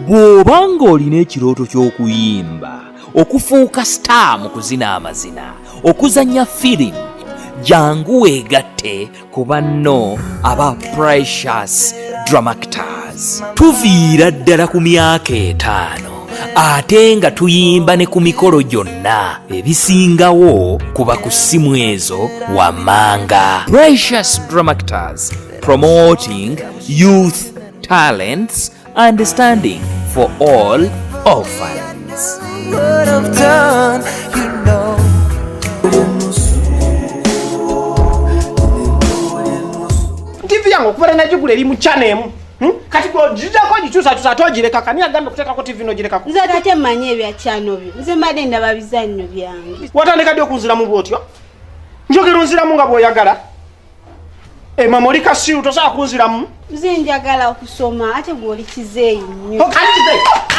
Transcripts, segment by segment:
Bw'obanga olina ekirooto ky'okuyimba, okufuuka star mu kuzina amazina, okuzannya firimu, jangu weegatte ku banno aba Precious Drama Actors. Tuviira ddala ku myaka 5 ate nga tuyimba ne ku mikolo gyonna, ebisingawo kuba ku ssimu ezo wammanga. Precious Drama Actors, promoting youth talents and standing for all orphans. TV yangu kubera najugula eri mu channel emu. Kati ko jijako jichusa tojireka kani agambe kutekako TV no jireka. Nze tate manye bya channel byo. Nze mbadde ndaba bizannyo byange. Watandika dio kunzira mu bwotyo. Njogero nzira mu nga bwoyagala. Mamolika si utosa kunzira mu. Nze njagala okusoma ate gwoli kizeeyi nnyo.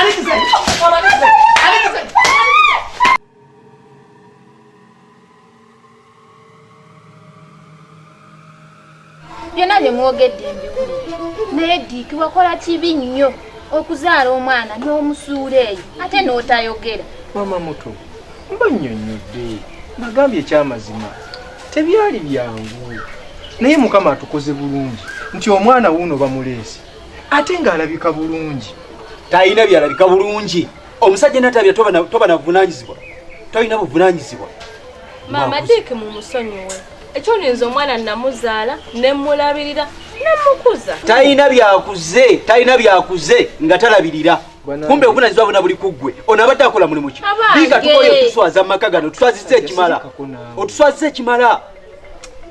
Alikize. Byonna bye mwogedde naye Dick wakola kibi nnyo okuzaala omwana n'omusuula eyo ate n'otayogera. Mama muto mbannyonnyodde bagambye ekyamazima tebyali byangu naye Mukama atukoze bulungi nti omwana wuuno bamuleese ate ng'alabika bulungi. Talina byalabika bulungi. Omusajja natabya toba na buvunaanyizibwa. Talina buvunaanyizibwa. Mama Dick mu musonyiwe. Ekyo ninzo omwana namuzaala ne mulabirira namukuza. Talina byakuze nga talabirira. Kumbe obuvunaanyizibwa buna buli kuggwe. Ono abadde akola mulimu ki? Biika tukoye otuswaza amaka gano tuswazizza ekimala. Otuswazizza ekimala.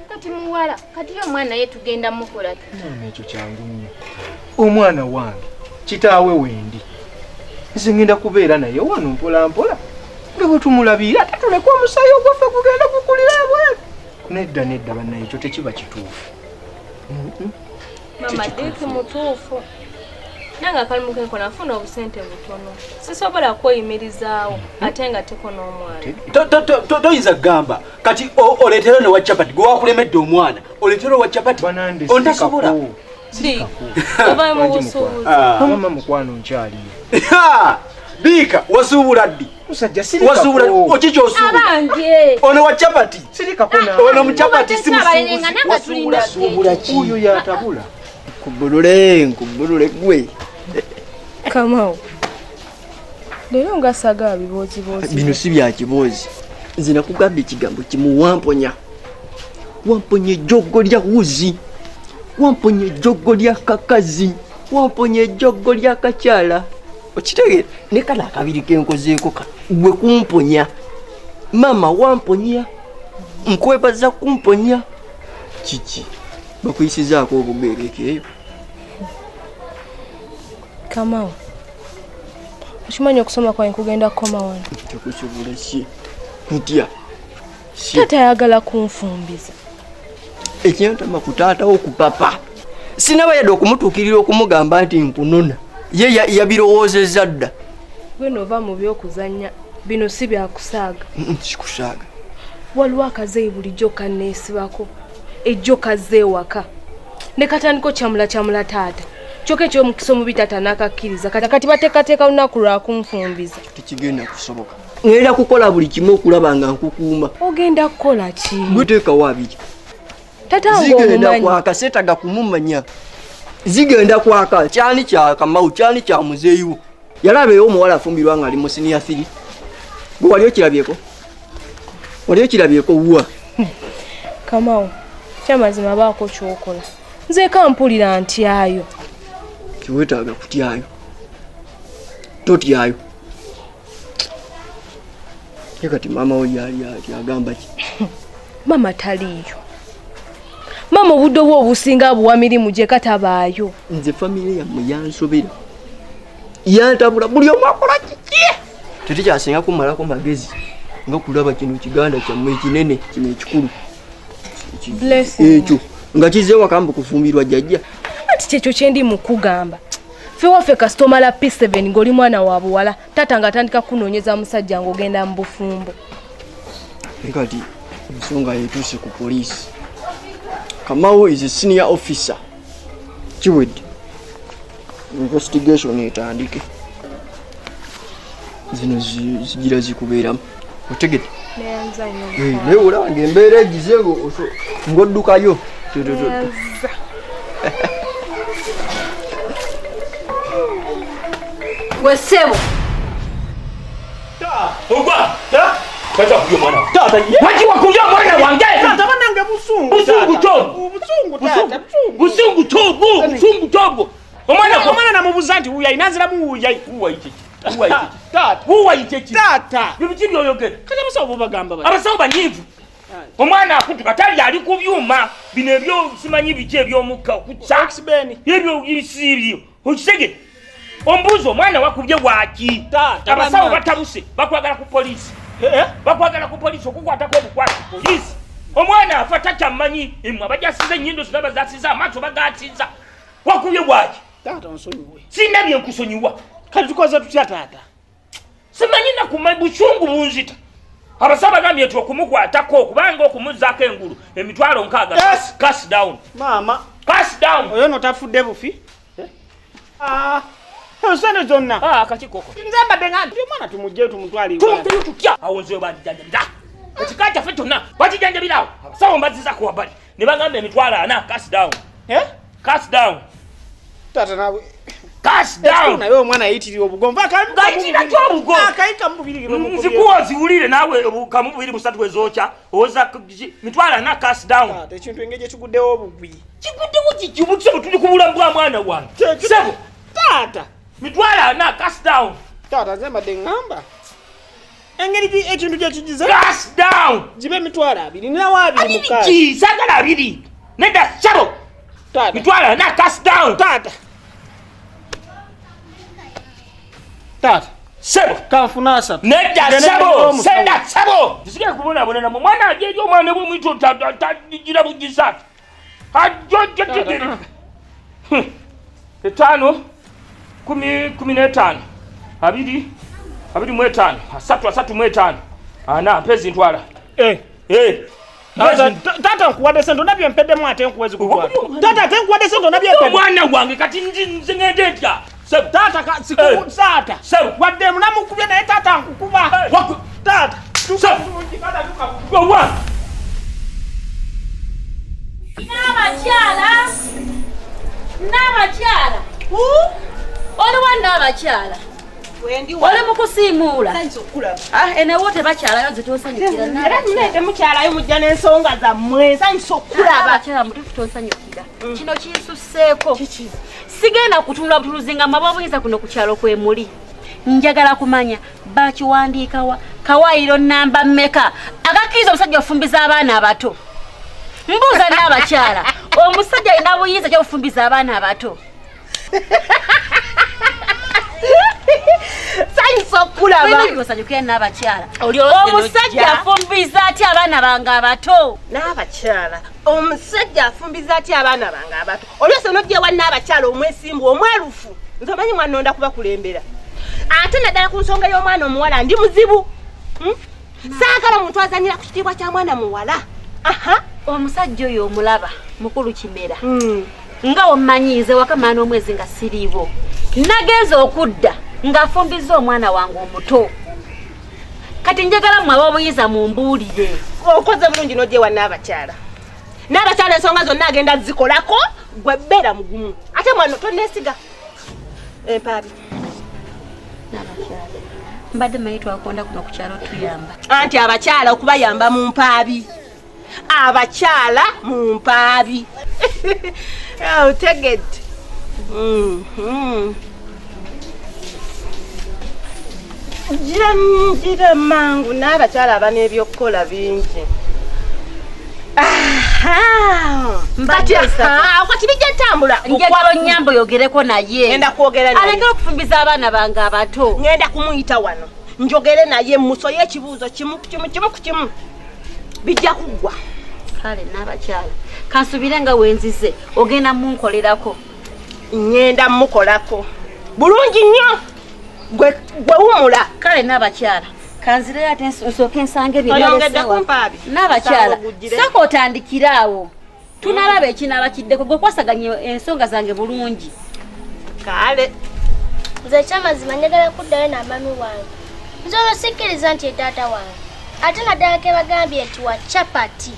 Kati muwala kati omwana ye tugenda mukola. Ekyo kyangu nnyo. Omwana wange kitaawe wendi. Nze ngenda kubeera naye wano mpola nga bwe tumulabira tatuleka omusaayi ogwaffe kugenda kukulira abwe. Nedda bannaye ekyo tekiba kituufu. Mama Dick mutuufu. Nanga kalimu kenko nafuna obusente butono. Sisobola kweyimirizaawo ate nga teko n'omwana. Toyinza kugamba kati oleetera ne wa chapati gwe wakulemedde omwana oleetera wa chapati ontasobola. Oba mu busuubuzi. Mama mukwano nkyaliyo. Biika wasuubula ddi? Musajja sirika. Wasuubula okiki osuubula? Abange. Ono wa chapati. Sirika kona. Ono mu chapati si musuubuzi. Wasuubula suubula ki? Oyo yatabula. Nkubulule gwe. Kamao. Leero nga saga biboozi. Bino si bya kiboozi. Nze nakugambye ekigambo kimu wamponya. Wamponya ejjoggo lya wuzi. Wamponya ejjoggo lya kakazi. Wamponya ejjoggo lya kakyala. Okitegere ne kala akabiri kenkozeeko gwe kumponya. Mama wamponya. Nkwebaza kumponya. Kiki bakuyisizaako obugerekeeyo. Kamao. Okimanyi okusoma kwange kugenda kukoma wano. Tekusobola ki? Ntya. Taata ayagala kunfumbiza. Ekyantama ku taata wo ku papa. Sinaba yadde okumutuukirira okumugamba nti nkunona. Ye yabirowoozezza dda. Gwe nova mu by'okuzannya bino si byakusaaga. Sikusaaga. Waliwo akazeeyi bulijjo kanneesibako. Ejjo kazze ewaka. Ne katandiko kyamula taata. Kyokka eky'omukisa omubi taata n'akakkiriza. Kati bateekateeka lunaku lwa kunfumbiza. Tekigenda kusoboka. Ngenda kukola buli kimu okulaba nga nkukuuma. Ogenda kukola ki? Gwe teekawo abiri. Tata wange omumanyi. Zigenda kwaka seetaga kumumanya. Zigenda kwaka kyani kya Kamau kyani kya muzeeyiwo. Yalabeyo omuwala afumbirwa nga ali mu senior 3. Gwe wali okirabyeko wuwa. Kamau, kyamazima baako kyokola. Nze kampulira ntyayo. Tiwetaaga kutyayo. Totyayo. kati mama we yali agamba ki? Mama taliyo. Mama obudde bwo obusinga buwa mirimu gye katabaayo. Nze famire yammwe yansobera. Yantabula buli omu akola kiki. Tetukyasinga kumalako magezi nga kulaba kino kiganda kyammwe ekinene kino ekikulu. Ekyo nga kizeewa kambu kufumbirwa jjajja. Ati kyekyo kye ndi mu kugamba. Ffe waffe kasitoma la P7 ng'oli mwana wa buwala taata ng'atandika kunoonyeza musajja ng'ogenda mu bufumbo. Kati ensonga yetuuse ku poliisi. Kamau is a senior officer. Kiwedde. Investigation etandike. Zino zigira zikubeeramu. Otegete? Neyanza nnyo. Naye olaba ng'embeera egize ng'oddukayo. Gwe ssebo. Ogwa! Tata kuyo mwana. Tata ye. Waki wakuyo mwana wange? Tata banange busungu. Busungu tobo. Busungu tata. Busungu tobo. Busungu tobo. Omwana namubuza nti uyayi nanzira mu uyayi. Tata. Bibi byoyoge. Kati abasawo bagamba bali. Abasawo banyivu. Omwana akutuka tali ali ku byuma. Bino ebyo simanyi bike eby'omukka okutsa. Oxbeni. Ebyo ibisibyo. Okisege. Ombuzo omwana wakubye waki. Tata. Abasawo batabuse. Bakwagala ku poliisi. Bakwagala ku poliisi okukwatako obukwasi poliisi. Omwana afa takyamanyi emmwe abajasiza ennyindo zonna bazasiza amaaso bagatiza. Wakubye waki. Tata nsonyiwe. Sindabye nkusonyiwa. Kati tukoze tutya tata? Simanyi nakuma busungu bunzita. Abasawo bagambye nti okumukwatako kubanga okumuzaako engulu emitwalo 6. Yes. Cash down. Mama. Cash down. Oyo notafudde bufi? Ensene zonna. Kachikoko. Nze mbadde nga nti omwana tumugye tumutwali. Tumutwali tutya. Awo nze badijjanjabira. Ekika kyaffe kyonna bakijjanjabirawo. Abasawo mbazizza ku wabali. Ne bagamba emitwalo 4 cash down. Cash down. Tata nawe. Cash down. Nawe omwana yitirira obugomba Gayitira ky'obugomba. Akayita mubirire bwe mukubye. Nzikuwa ziwulire nawe obukamu bubiri busatu bwezokya. Oza mitwalo 4 cash down. Tata ekintu engeri kiguddewo obugwi. Kiguddewo kikibukise tuli kubula bwa mwana wange. Sebo. Tata. Mitwalo 4 cash down. Tata nze mbadde ngamba. Engeri ekintu gye kigize. Cash down. Jibe mitwalo 2 ninawo 2 mu kazi. Ki sagala 2. Neda sebo. Tata. Mitwalo 4 cash down. Tata. Tata. Sebo. Kanfuna 3. Neda sebo. Senda sebo. Tusikia kubona bonena mwana ajeje omwana bwe mwito tajira bugizatu. Ajoje tigiri. 5 15 2 mu 5 3 mu 5 ana pezi ntwala. Tata nkuwadde sente nabye mpeddemu ate nkuwezi kugwa. Tata ate nkuwadde sente nabye mpedde. Omwana wange kati nze ngende ntya. Sebo Tata sikukusata. Sebo Wadde munamukubye naye tata nkukuba. Tata. Sebo. Gwa. N'abakyala. Oliwo n'abakyala. Oli mu kusiimuula. Enewo tebakyalayo nze tonsanyukira. Era nne temukyalayo mujja n'ensonga zammwe nsanyusa okulaba. Abakyala mutuufu tonsanyukira. Kino kinsusseeko. Sigenda kutunula butuluzi nga maba buyinza kuno ku kyalo kwemuli. Njagala kumanya bakiwandiikawa kawaayiro nnamba mmeka akakkiriza omusajja ofumbiza abaana abato. Mbuuza n'abakyala omusajja alina buyinza ky'obufumbiza abaana abato. Sanyusa okulaba. Osanyukira n'abakyala. Omusajja afumbiza atya abaana bange abato? N'abakyala. Omusajja afumbiza atya abaana bange abato? Olwese onogyewa n'abakyala omwesimbu omwerufu. Nze omanyi mwanonda kubakulembera. Ate naddala ku nsonga y'omwana omuwala ndi muzibu. Saagala muntu azanyira ku kitiibwa kya mwana muwala. Omusajja oyo omulaba mukulu Kimera. Nga omanyiize wakama n'omwezi nga siriibo. Nagenze okudda ng'afumbiza omwana wange omuto. Kati njagala mmwe ab'obuyinza mumbuulire. Okoze bulungi n'ogyewa n'abakyala. N'abakyala ensonga zonna agenda zikolako gwe bbeera mugumu. Ate mwana tonneesiga. Empaabi. N'abakyala. Mbadde manyi twakonda kuno ku kyalo tuyamba. Anti abakyala okubayamba mu mpaabi. Abakyala mu mpaabi. Otegedde. Njira mangu n'abakyala abana ebyokukola bingi. Kati bijja tambula. Njagala onyambo yogereko naye. Ngenda kwogera naye. Alekera okufumbiza abaana bange abato. Ngenda kumuyita wano. Njogere naye muso y'ekibuuzo kimu. Bijja kugwa. Kale n'abakyala. Kansubire nga wenzize ogenda munkolerako. Ngenda mukolako. Bulungi nnyo. Gwe wumula. Kale n'abakyala. Kanzire ate nsooke nsange oyongedde kumpaabi. N'abakyala. Sako otandikiraawo. Tunalaba ekinaaba kiddeko gwe kwasaganya ensonga zange bulungi. Kale. Nze kyamazima njagala kuddayo na mami wange. Nze olosikiriza nti taata wange. Ate naddala ke bagambye nti wa chapati.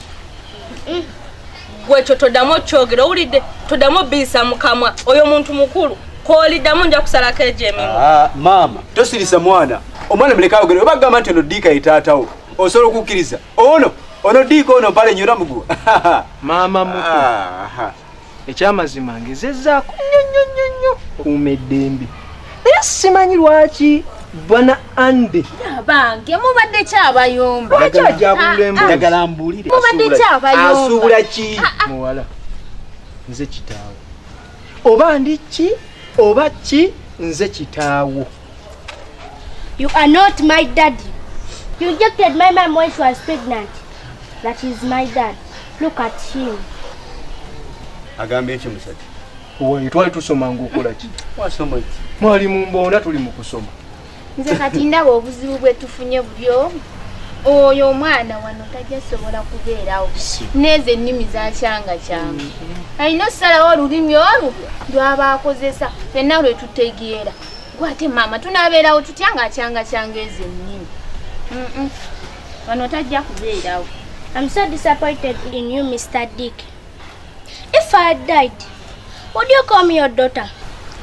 Gwekyo toddamu okyogera owulidde toddamu biisa mukamwa oyo muntu mukulu kooliddamu nja kusalako egy'emimu. Maama tosirisa mwana omwana muleka ayogere oba gamba nti ono diika yetaatawo osobola okukkiriza ono diika ono mpale nyora muguwa. Maama muto ekyamazima ngezezzaako nnyo kuuma eddembe naye simanyi lwaki bwana Ande bange mubadde kyabayomba lwaki ajabula embuzi njagala mbuulire mubadde kyabayomba asuubula ki muwala nze kitaawo oba ndi ki oba ki nze kitaawo. You are not my daddy. You injected my mom when she was pregnant. That is my dad. Look at him. Agambe ekyo musajja. Owe twali tusoma ng'okola ki? Wasoma ki? Mwali mu mbona tuli mu kusoma. Nze kati ndaba obuzibu bwe tufunye bulyo. Oyo omwana wano tajja sobola kubeerawo. Neze ennimi za kyanga kyange. Alina okusalawo olulimi olwo lwaba akozesa fenna lwe tutegeera. Gwate maama tunaabeerawo tutya nga kyanga kyange ezo ennimi. Wano tajja kubeerawo. I'm so disappointed in you, Mr. Dick. If I had died, would you call me your daughter?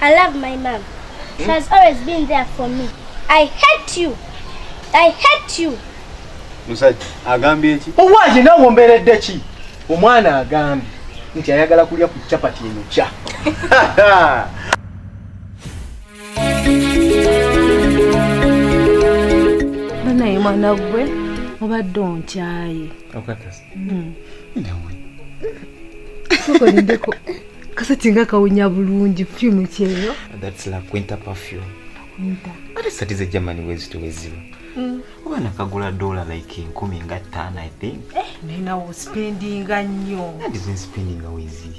I love my mom. She has always been there for me. I hate you. I hate you. Musajja agambye eki? Owaje nawe omberedde ki? Omwana agambye nti ayagala kulya ku chapati eyokya. Banaye mwana gwe obadde onkyaye. Okakasa. Sokolindeko kasati nga kawunya bulungi perfume kyeyo. That's La Quinta perfume. Quinta. Ate satize Germany wezituweziwa. Oba nakagula $10 like 15 I think. Nina wo spending nnyo. That isn't spending awezi.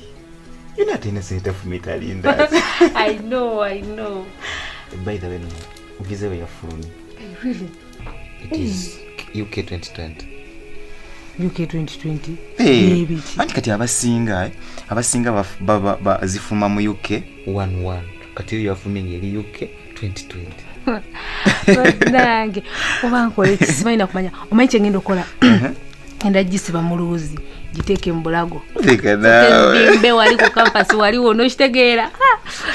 You're not in a center for me telling that. I know. By the way, visa where you're from. Really? It is UK 2020. UK 2020. Hey, anti kati abasinga zifuma mu UK 11. Kati you are from in UK 2020. Nange oba nkola ekisimanyi nakumanya omanyi kye ngenda okola ngenda gisiba mu luuzi giteeke mu bulago mbe wali ku kampasi waliwo n'okitegeera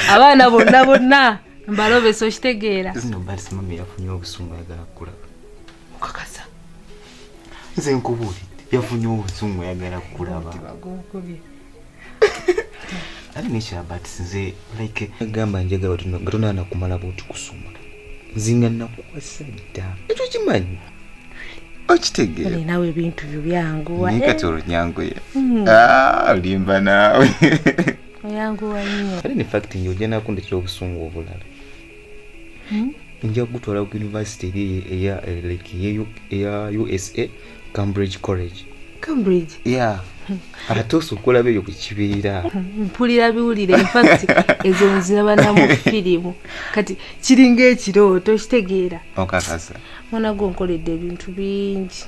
abaana bonna mbalobesa okitegeera. Zino balisi mami yafunye obusungu ayagala kukulaba. Okakasa nze nkubuulidde yafunye obusungu ayagala kukulaba. Ali nekyabati nze like gamba njagala nga tonaana kumala bwoti kusoma nzinga nakuwasa dda ekyo kimanyi okitegeera nawe ebintu byo byanguwa kati olunyanguye olimba naawe oyanguwa nnyo. ali ne fact njogera nakundekera obusungu obulala nja kugutwala ku university eya USA Cambridge College. Cambridge? Yeah. Ate osobola beyo ku kibiira. Mpulira biwulire in fact ezo nziraba na mu firimu kati kiringa ekirooto kitegeera. Okakasa. Mwana gwo nkoledde ebintu bingi.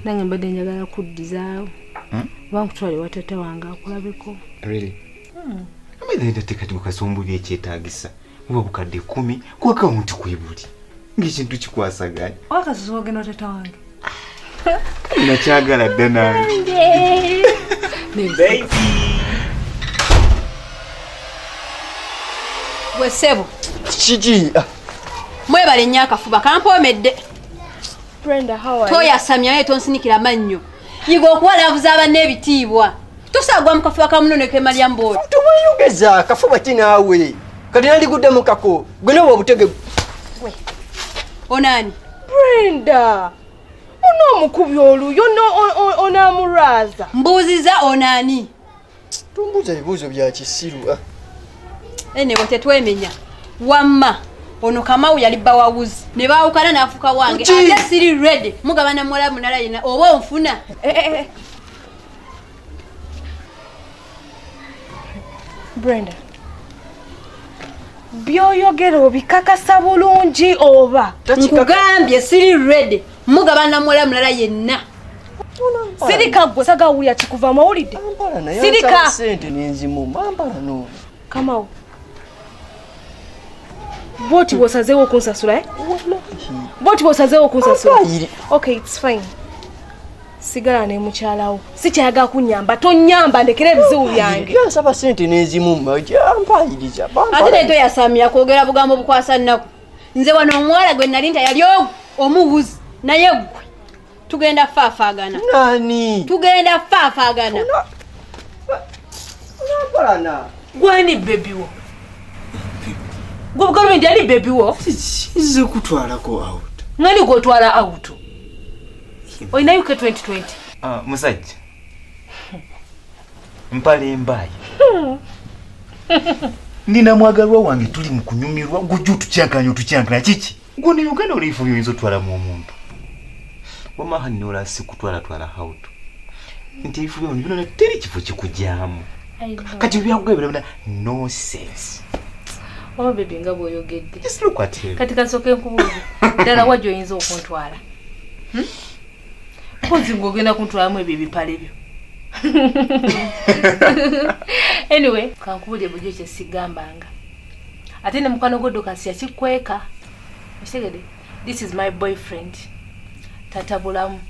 Nange mbadde njagala kuddizaawo. Bankutwale watata wange akulabeko. Really? Amazina tekati kukasombuli ekyetaagisa. Uba bukadde 10 ku account kwebuli. Ng'ekintu kikwasaganya. Wakasusoga genda watata wange. Nakyagala dda nange. Baby. Gwe ssebo. Kiki? Mwebale nnyo akafuba kampomedde. Brenda, how are you? Toyasamya naye tonsinikira mannyo. Yiga okuwalavuza abanne ebitiibwa. Tosagwa mu kafuba kamunoneke Mariam Boy. Tumweyongeza akafuba kinaawe. Kati naligudde mu kako. Gwe n'oba obutege. Onani? Brenda. Ono mukubi oluyo onamuraza. Mbuziza onani? Tumbuza ebibuuzo bya kisiru. Enewe tetwemenya. Wamma. Ono Kamau yali bawawuzi. Ne baawukana n'afuka wange. Ate siri ready. Mugabana muwala munala yena oba onfuna. Brenda. Byoyogera obikakasa bulungi oba? Nkugambye siri ready. Mugabana muwala munala yenna. Sirika gwe sagawulya kikuva mawulidde. Sirika sente nenzimu mambala no. Kamau. Boti wosazeewo kunsasula eh? Boti wosazeewo kunsasula. Okay, it's fine. Sigala ne mukyalawo. Sikyaga kunyamba, tonyamba ndekere ebizibu byange. Yasaba sente nenzimu mpaayiriza. Ate neto yasamya kwogera bugambo bukwasa nnaku. Nze wano omuwala gwe nali nti yali omuwuzi naye gwe tugenda faafaagana. Nani? Tugenda faafaagana. Unampalana. Gwani baby wo? Gwe yali baby wo? Nze kutwalako out. Ngani gwotwala out? Oyina UK 2020. Musajja. Mpale mbayi. Nina mwagalwa wange tuli mu kunyumirwa gujju tucyankanya kiki? Gwe ne Uganda olifu yoyinza otwala mu omuntu. Wama nnola sikutwala out. Nti ifu bino bino teri kifo kikujyamu. Kati byakugabira no sense. Oh baby nga boyogedde. Just look at him. Kati kasoke nkubuuze. Dala wajjo oyinza okuntwala. Konzi ngogenda kuntwalamu ebyo ebipale byo. Anyway, kankubulye bujo kye sigambanga. Ate ne mukwano gwo Dokasi yakikweka. Msegede, this is my boyfriend. Tata bulamu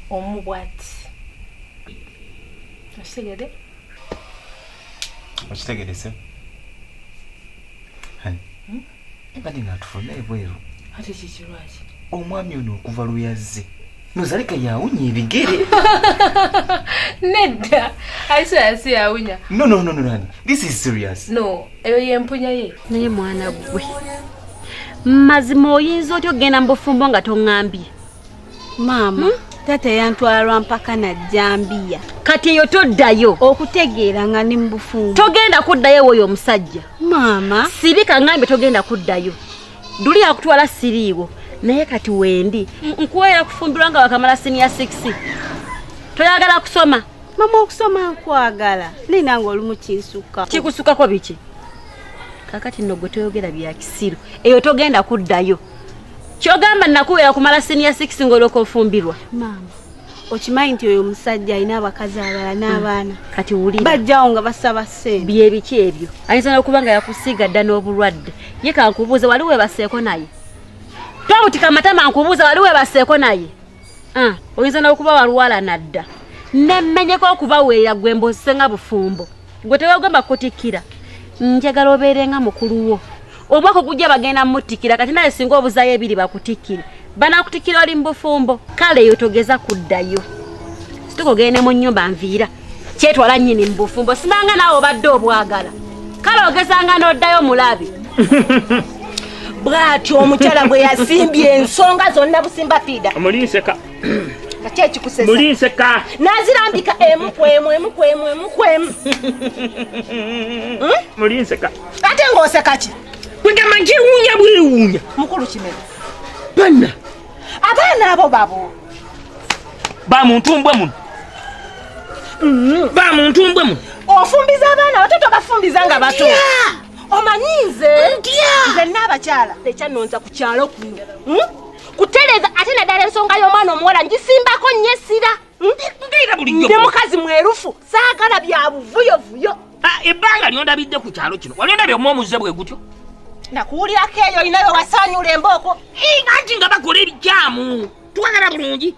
omubwati. Msegede? Okitegede se? Hani? Bali natufuna ebweru. Ate kikirwaki? Omwami ono okuva luyazze. Nozalika yawunya ebigere. Nedda. Aisha yasi yawunya. No, honey. This is serious. No, eyo yempunya ye. Naye mwana gwe. Mazima oyinza otyo genda mbufumbo nga tongambye. Mama, tata yantwalwa mpaka na Jambia. Kati eyo toddayo. Okutegeera nga ni mbufumbo. Togenda kuddayo oyo omusajja. Mama, sirika ngambe togenda kuddayo. Duli akutwala siriiwo. Naye kati wendi nkuwera kufumbirwa nga wakamala senior 6. Toyagala kusoma? Mama okusoma nkwagala. Nina nga olumu kinsuka. Kikusukako biki? Kakati nno gwe toyogera bya kisiru. Eyo togenda kuddayo. Kyogamba nakuwera kumala senior 6 ngoloko ofumbirwa. Mama, okimanyi nti oyo musajja alina abakazi abalala n'abaana. Kati wulira. Bajjawo nga basaba ssente. Bye biki ebyo? Ayinza okuba nga yakusiiga dda n'obulwadde. Ye kankubuuze wali weebaseeko naye. Twabutika amatama nkubuuza wali weebaseeko naye. Oyinza n'okuba walwala nadda. Nemmenyeko okubaweerera gwe mbozese nga bufumbo. Gwe tewagamba kutikkira. Njagala obeere nga mukulu wo. Omwaka ogujja bagenda mutikkira kati naye singa obuzaayo ebiri bakutikkire. Banakutikkira oli mu bufumbo. Kale eyo togeza kuddayo. Situkogende mu nnyumba nviira. Kyetwala nnyini mu bufumbo. Simanga naawe obadde obwagala. Kale ogezanga n'oddayo mulabi. Bwatyo omukyala bwe yasimbye ensonga zonna busimba pida. Mulinseka. Kati ekikusesa. Mulinseka. Nazirambika emu kwemu. Mulinseka. Ate ng'oseka ki? Kwegamba nkiwuunya bwewuunya. Mukulu Kimera. Banna. Abaana abo babo. Bamuntumbwe muno. Bamuntumbwe muno. Ofumbiza abaana batoto bafumbiza nga bato. Omanyize nze n'abakyala tekyannonza ku kyalo kuno kutereza ate naddala ensonga y'omwana omuwala ngisimbako nnyesira ndi mukazi mwerufu saagala bya buvuyovuyo. Ebbanga lyondabidde ku kyalo kino walyondabye omwomuzze bwe gutyo nakuwulirako eyo olinayo wasaanyula embooko anti nga bakola ebikyamu twagala bulungi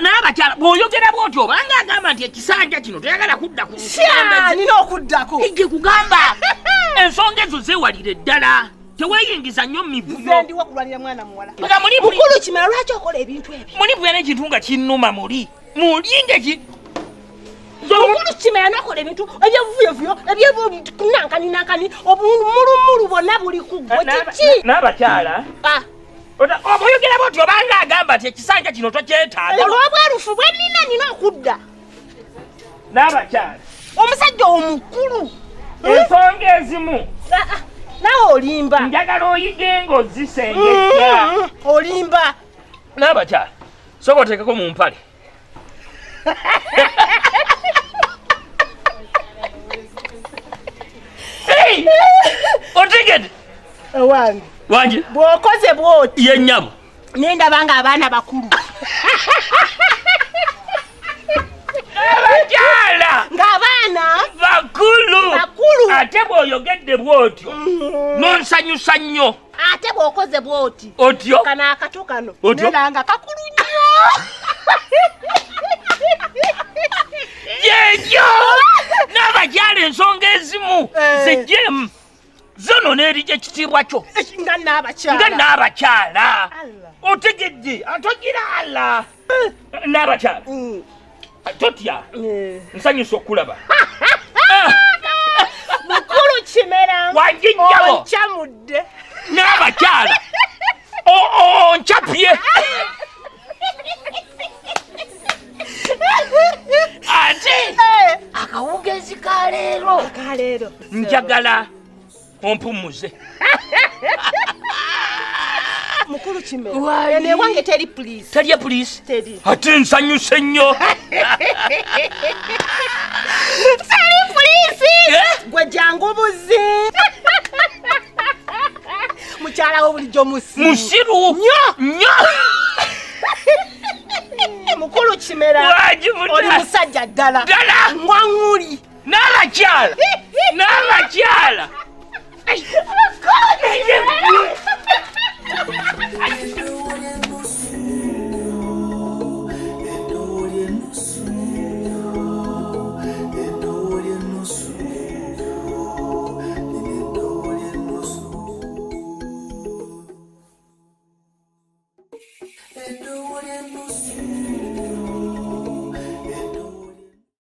naye abakyala bw'oyogera bw'otyo obanga agamba nti ekisanja kino toyagala kudda ku nina okuddako ejje kugamba ensonga ezo zeewalire ddala teweeyingiza nnyo mivuyo ndiwo kulwanira mwana muwala mukulu Kimera lwaki okola ebintu ebyo muli bwena ekintu nga kinnuma muli ngeki mukulu Kimera nakola ebintu ebyevuyovuyo ebyenankani obumulumulu bwonna buli ku gwe kiki n'abakyala Oboyogera bwotyo obanga agamba nti ekisanja kino tokyetaaga. Olw'obwerufu bwe nina okudda. N'abakyala. Omusajja omukulu. Ensonga ezimu. Nawe olimba. Njagala oyige ng'ozisengejja. Olimba. N'abakyala. Soka oteekeko mu mpale. Otegedde? Wange. Wange. Bw'okoze bw'oti. Ye nnyabo. Nendaba ng'abaana bakulu. Abakyala. Ng'abaana bakulu. Ate bw'oyogedde bw'otyo nonsanyusa nnyo. Ate bw'okoze bw'oti. Otyo? Kano akato kano. Otyo? Nanga kakulu nnyo. Yeyo! N'abakyala ensonga ezimu zejjemu. Zono n'erija ekitiibwa kyo. Nga n'abakyala. Nga n'abakyala. Otegedde atogira ala. N'abakyala. Totya. Nsanyusa okulaba. Mukulu Kimera. Wangi nnyabo. Oncamudde. N'abakyala. Onchapye. Ate akawugezi ka leero njagala ompumuze. Mukulu Kimera. Ene wange teri police. Teri police. Teri. Ate nsanyuse nnyo. Teri police. Gwe jangu buzi. Mukyala wo bulijjo musiru. Nnyo. Mukulu Kimera. Oli musajja ddala. Ngwanguli. N'abakyala. And